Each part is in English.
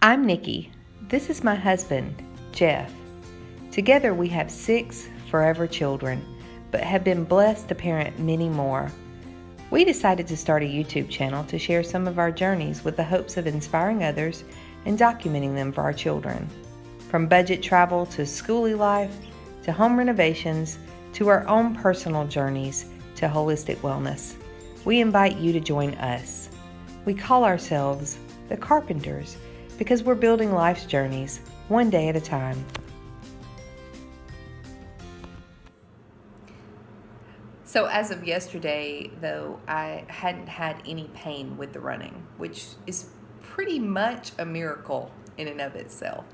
I'm Nikki. This is my husband, Jeff. Together we have 6 forever children, but have been blessed to parent many more. We decided to start a YouTube channel to share some of our journeys with the hopes of inspiring others and documenting them for our children. From budget travel to skoolie life, to home renovations, to our own personal journeys to holistic wellness, we invite you to join us. We call ourselves the Carpenters because we're building life's journeys one day at a time. So as of yesterday, though, I hadn't had any pain with the running, which is pretty much a miracle in and of itself,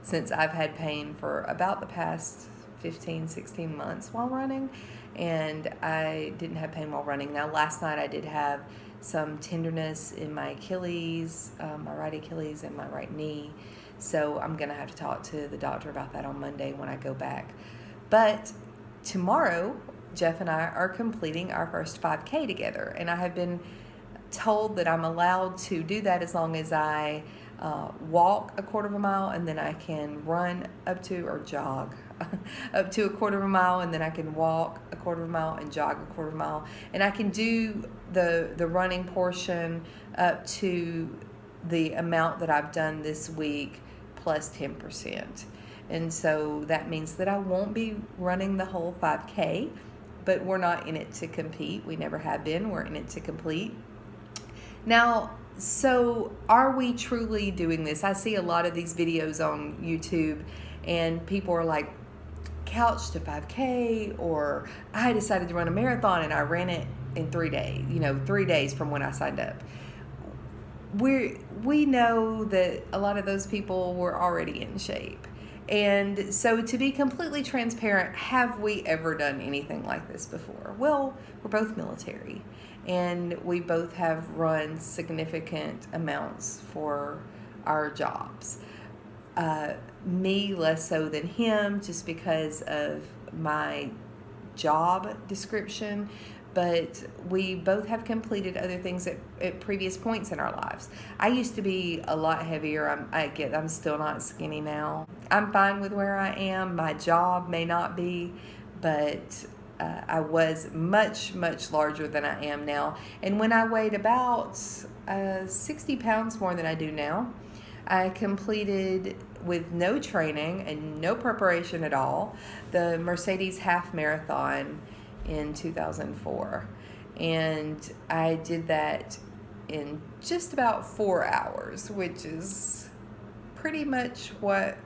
since I've had pain for about the past 15, 16 months while running, and I didn't have pain while running. Now, last night I did have some tenderness in my Achilles, my right Achilles and my right knee, so I'm going to have to talk to the doctor about that on Monday when I go back. But tomorrow, Jeff and I are completing our first 5K together, and I have been told that I'm allowed to do that as long as I walk a quarter of a mile, and then I can run up to, or jog up to a quarter of a mile, and then I can walk a quarter of a mile and jog a quarter of a mile, and I can do the running portion up to the amount that I've done this week plus 10%. And so that means that I won't be running the whole 5K, but we're not in it to compete. We never have been. We're in it to complete. Now, so are we truly doing this? I see a lot of these videos on YouTube, and people are like, couch to 5K, or I decided to run a marathon and I ran it in 3 days, 3 days from when I signed up. We know that a lot of those people were already in shape. And so, to be completely transparent, have we ever done anything like this before? Well, we're both military, and we both have run significant amounts for our jobs. Me less so than him, just because of my job description, but we both have completed other things at previous points in our lives. I used to be a lot heavier. I'm still not skinny now. I'm fine with where I am. My job may not be, but I was much, much larger than I am now. And when I weighed about 60 pounds more than I do now, I completed, with no training and no preparation at all, the Mercedes half marathon in 2004. And I did that in just about 4 hours, which is pretty much what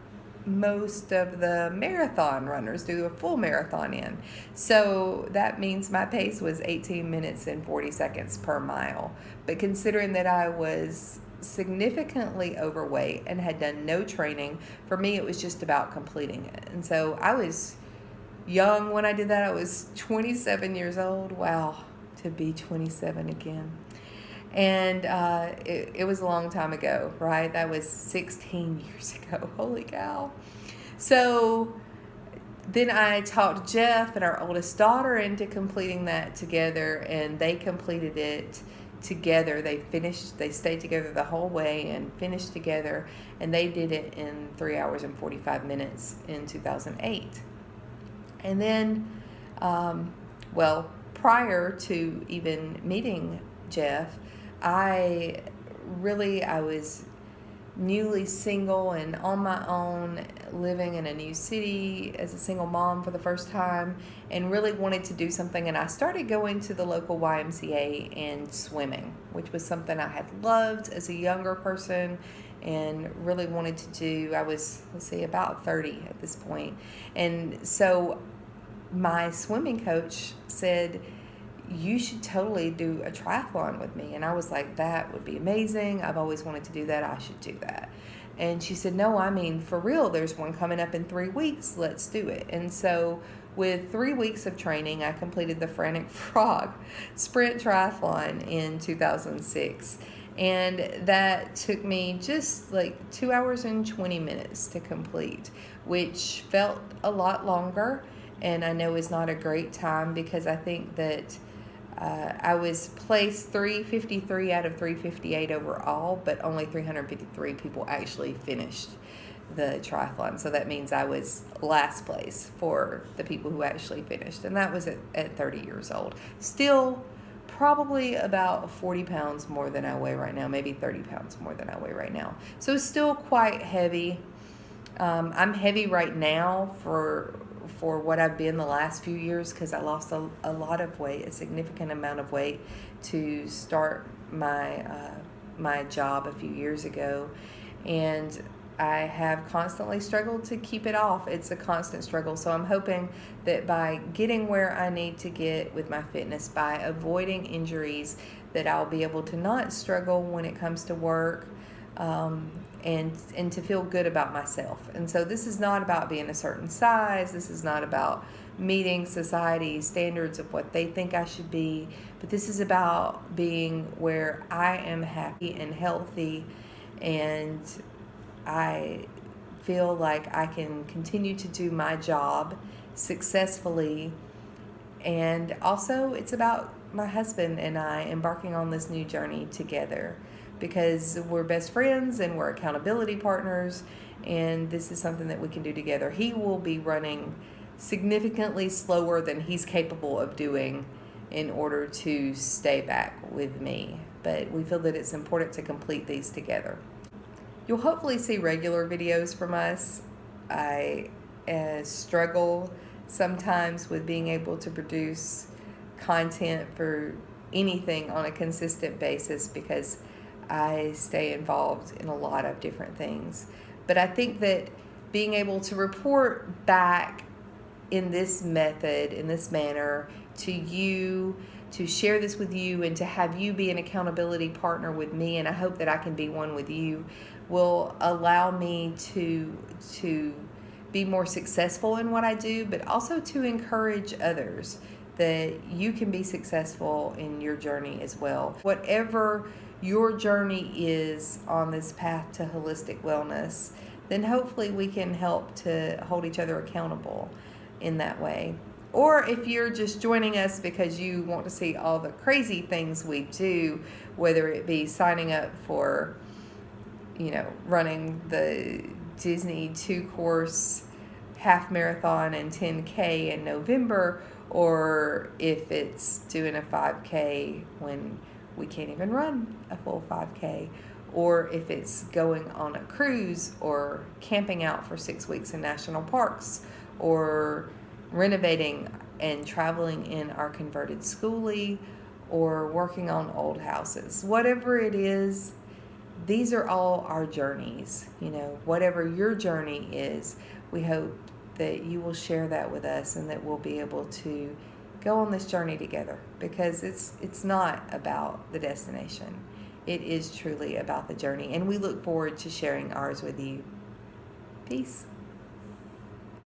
most of the marathon runners do a full marathon in. So that means my pace was 18 minutes and 40 seconds per mile. But considering that I was significantly overweight and had done no training, for me it was just about completing it. And so I was young when I did that. I was 27 years old. Wow, to be 27 again. And it was a long time ago, right? That was 16 years ago. Holy cow. So then I talked Jeff and our oldest daughter into completing that together, and they completed it together. They stayed together the whole way and finished together, and they did it in 3 hours and 45 minutes in 2008. And then, prior to even meeting Jeff, I was newly single and on my own, living in a new city as a single mom for the first time, and really wanted to do something. And I started going to the local YMCA and swimming, which was something I had loved as a younger person and really wanted to do. I was, about 30 at this point. And so my swimming coach said, you should totally do a triathlon with me. And I was like, that would be amazing. I've always wanted to do that. I should do that. And she said, no, I mean, for real, there's one coming up in 3 weeks. Let's do it. And so with 3 weeks of training, I completed the Frantic Frog Sprint Triathlon in 2006. And that took me just like 2 hours and 20 minutes to complete, which felt a lot longer. And I know is not a great time, because I think that I was placed 353 out of 358 overall, but only 353 people actually finished the triathlon. So that means I was last place for the people who actually finished. And that was at 30 years old. Still probably about 40 pounds more than I weigh right now, maybe 30 pounds more than I weigh right now. So it's still quite heavy. I'm heavy right now for what I've been the last few years because I lost a lot of weight, a significant amount of weight to start my job a few years ago, and I have constantly struggled to keep it off. It's a constant struggle. So I'm hoping that by getting where I need to get with my fitness, by avoiding injuries, that I'll be able to not struggle when it comes to work, and to feel good about myself. And so this is not about being a certain size. This is not about meeting society's standards of what they think I should be. But this is about being where I am happy and healthy, and I feel like I can continue to do my job successfully. And also it's about my husband and I embarking on this new journey together, because we're best friends and we're accountability partners, and this is something that we can do together. He will be running significantly slower than he's capable of doing in order to stay back with me, but we feel that it's important to complete these together. You'll hopefully see regular videos from us. I struggle sometimes with being able to produce content for anything on a consistent basis because I stay involved in a lot of different things. But I think that being able to report back in this method, in this manner, to you, to share this with you, and to have you be an accountability partner with me, and I hope that I can be one with you, will allow me to be more successful in what I do, but also to encourage others that you can be successful in your journey as well. Whatever your journey is on this path to holistic wellness, then hopefully we can help to hold each other accountable in that way. Or if you're just joining us because you want to see all the crazy things we do, whether it be signing up for, running the Disney 2-course half marathon and 10K in November, or if it's doing a 5K when we can't even run a full 5K, or if it's going on a cruise, or camping out for 6 weeks in national parks, or renovating and traveling in our converted skoolie, or working on old houses. Whatever it is, these are all our journeys. Whatever your journey is, we hope that you will share that with us, and that we'll be able to go on this journey together, because it's not about the destination. It is truly about the journey, and we look forward to sharing ours with you. Peace.